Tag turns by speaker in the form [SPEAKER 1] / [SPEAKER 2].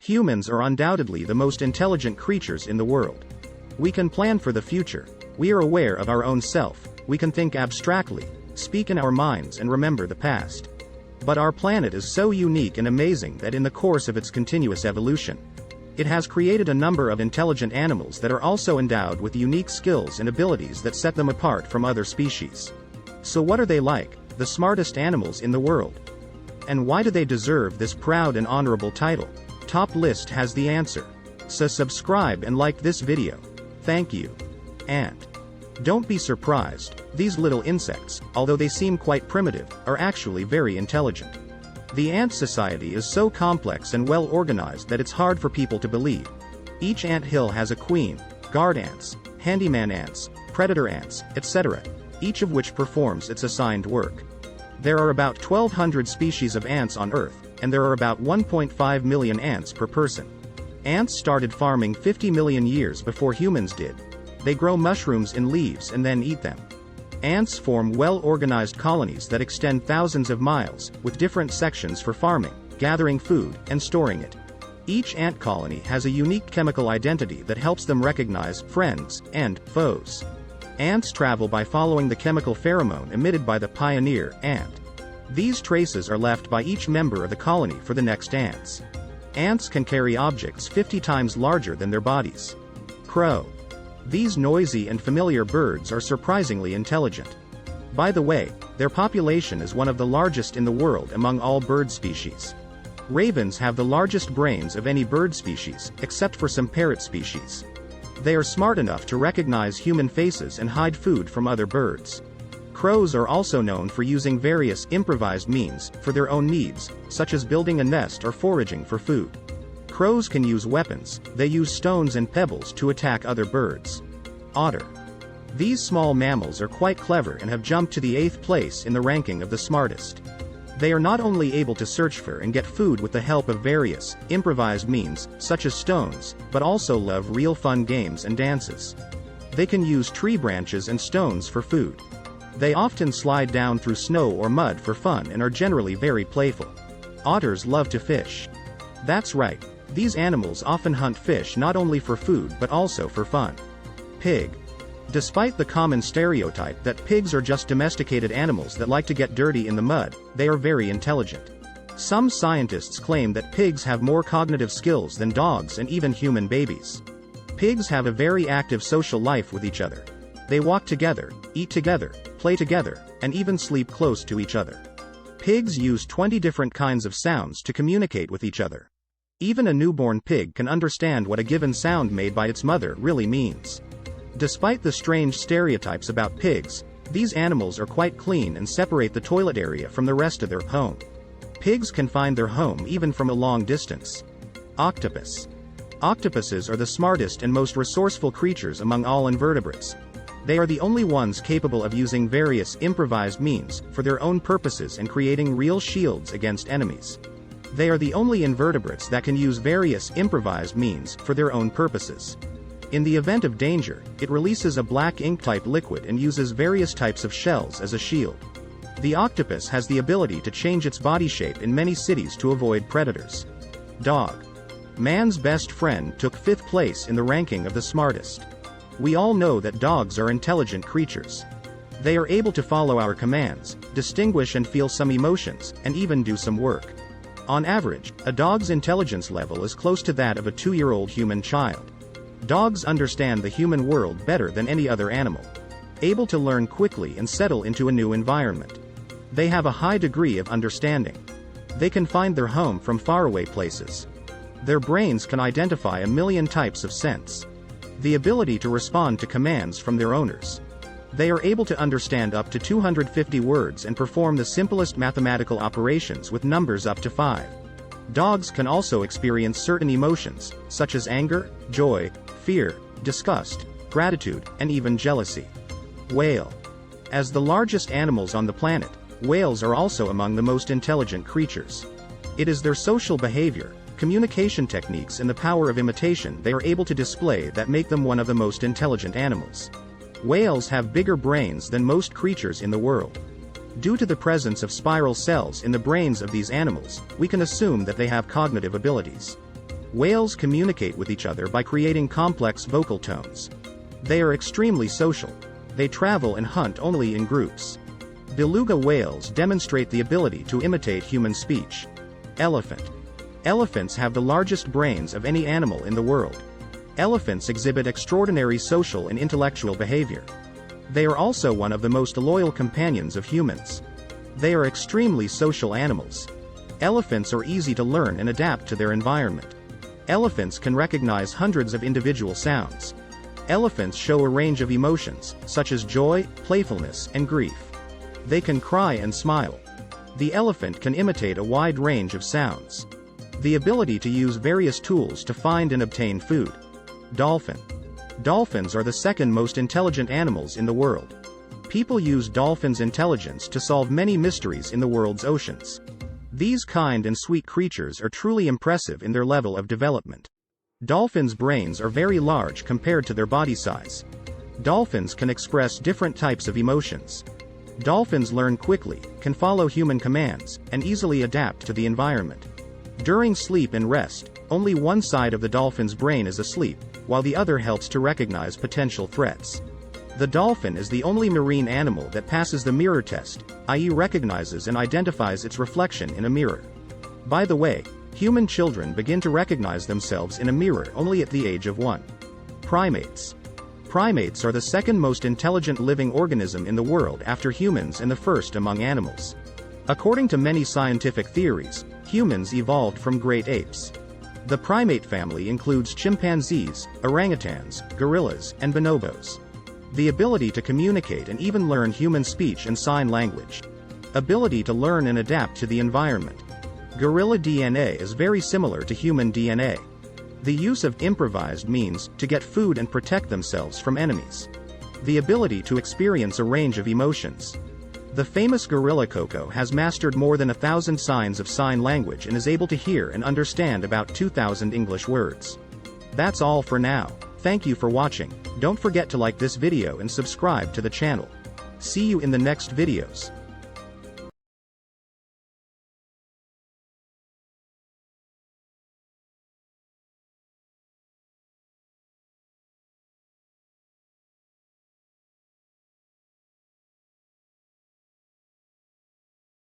[SPEAKER 1] Humans are undoubtedly the most intelligent creatures in the world. We can plan for the future. We are aware of our own self. We can think abstractly, speak in our minds, and remember the past. But our planet is so unique and amazing that in the course of its continuous evolution, it has created a number of intelligent animals that are also endowed with unique skills and abilities that set them apart from other species. So what are they like, the smartest animals in the world? And why do they deserve this proud and honorable title? Top List has the answer. So subscribe and like this video. Thank you. And don't be surprised, these little insects, although they seem quite primitive, are actually very intelligent. The ant society is so complex and well organized that it's hard for people to believe. Each ant hill has a queen, guard ants, handyman ants, predator ants, etc., each of which performs its assigned work. There are about 1,200 species of ants on Earth, and there are about 1.5 million ants per person. Ants started farming 50 million years before humans did. They grow mushrooms in leaves and then eat them. Ants form well-organized colonies that extend thousands of miles, with different sections for farming, gathering food, and storing it. Each ant colony has a unique chemical identity that helps them recognize friends and foes. Ants travel by following the chemical pheromone emitted by the pioneer ant. These traces are left by each member of the colony for the next ants. Ants can carry objects 50 times larger than their bodies. Crow. These noisy and familiar birds are surprisingly intelligent. By the way, their population is one of the largest in the world among all bird species. Ravens have the largest brains of any bird species, except for some parrot species. They are smart enough to recognize human faces and hide food from other birds. Crows are also known for using various improvised means for their own needs, such as building a nest or foraging for food. Crows can use weapons. They use stones and pebbles to attack other birds. Otter. These small mammals are quite clever and have jumped to the 8th place in the ranking of the smartest. They are not only able to search for and get food with the help of various, improvised means, such as stones, but also love real fun games and dances. They can use tree branches and stones for food. They often slide down through snow or mud for fun and are generally very playful. Otters love to fish. That's right. These animals often hunt fish not only for food but also for fun. Pig. Despite the common stereotype that pigs are just domesticated animals that like to get dirty in the mud, they are very intelligent. Some scientists claim that pigs have more cognitive skills than dogs and even human babies. Pigs have a very active social life with each other. They walk together, eat together, play together, and even sleep close to each other. Pigs use 20 different kinds of sounds to communicate with each other. Even a newborn pig can understand what a given sound made by its mother really means. Despite the strange stereotypes about pigs, these animals are quite clean and separate the toilet area from the rest of their home. Pigs can find their home even from a long distance. Octopus. Octopuses are the smartest and most resourceful creatures among all invertebrates. They are the only ones capable of using various improvised means for their own purposes and creating real shields against enemies. They are the only invertebrates that can use various improvised means for their own purposes. In the event of danger, it releases a black ink-type liquid and uses various types of shells as a shield. The octopus has the ability to change its body shape in many cities to avoid predators. Dog. Man's best friend took 5th place in the ranking of the smartest. We all know that dogs are intelligent creatures. They are able to follow our commands, distinguish and feel some emotions, and even do some work. On average, a dog's intelligence level is close to that of a 2-year-old human child. Dogs understand the human world better than any other animal. Able to learn quickly and settle into a new environment. They have a high degree of understanding. They can find their home from faraway places. Their brains can identify a million types of scents. The ability to respond to commands from their owners. They are able to understand up to 250 words and perform the simplest mathematical operations with numbers up to 5. Dogs can also experience certain emotions, such as anger, joy, fear, disgust, gratitude, and even jealousy. Whale. As the largest animals on the planet, whales are also among the most intelligent creatures. It is their social behavior, communication techniques and the power of imitation they are able to display that make them one of the most intelligent animals. Whales have bigger brains than most creatures in the world. Due to the presence of spiral cells in the brains of these animals, we can assume that they have cognitive abilities. Whales communicate with each other by creating complex vocal tones. They are extremely social. They travel and hunt only in groups. Beluga whales demonstrate the ability to imitate human speech. Elephant. Elephants have the largest brains of any animal in the world. Elephants exhibit extraordinary social and intellectual behavior. They are also one of the most loyal companions of humans. They are extremely social animals. Elephants are easy to learn and adapt to their environment. Elephants can recognize hundreds of individual sounds. Elephants show a range of emotions, such as joy, playfulness, and grief. They can cry and smile. The elephant can imitate a wide range of sounds. The ability to use various tools to find and obtain food. Dolphin. Dolphins are the second most intelligent animals in the world. People use dolphins' intelligence to solve many mysteries in the world's oceans. These kind and sweet creatures are truly impressive in their level of development. Dolphins' brains are very large compared to their body size. Dolphins can express different types of emotions. Dolphins learn quickly, can follow human commands, and easily adapt to the environment. During sleep and rest, only one side of the dolphin's brain is asleep, while the other helps to recognize potential threats. The dolphin is the only marine animal that passes the mirror test, i.e. recognizes and identifies its reflection in a mirror. By the way, human children begin to recognize themselves in a mirror only at the age of 1. Primates. Primates are the second most intelligent living organism in the world after humans and the first among animals. According to many scientific theories, humans evolved from great apes. The primate family includes chimpanzees, orangutans, gorillas, and bonobos. The ability to communicate and even learn human speech and sign language. Ability to learn and adapt to the environment. Gorilla DNA is very similar to human DNA. The use of improvised means to get food and protect themselves from enemies. The ability to experience a range of emotions. The famous gorilla Coco has mastered more than 1,000 signs of sign language and is able to hear and understand about 2,000 English words. That's all for now. Thank you for watching. Don't forget to like this video and subscribe to the channel. See you in the next videos.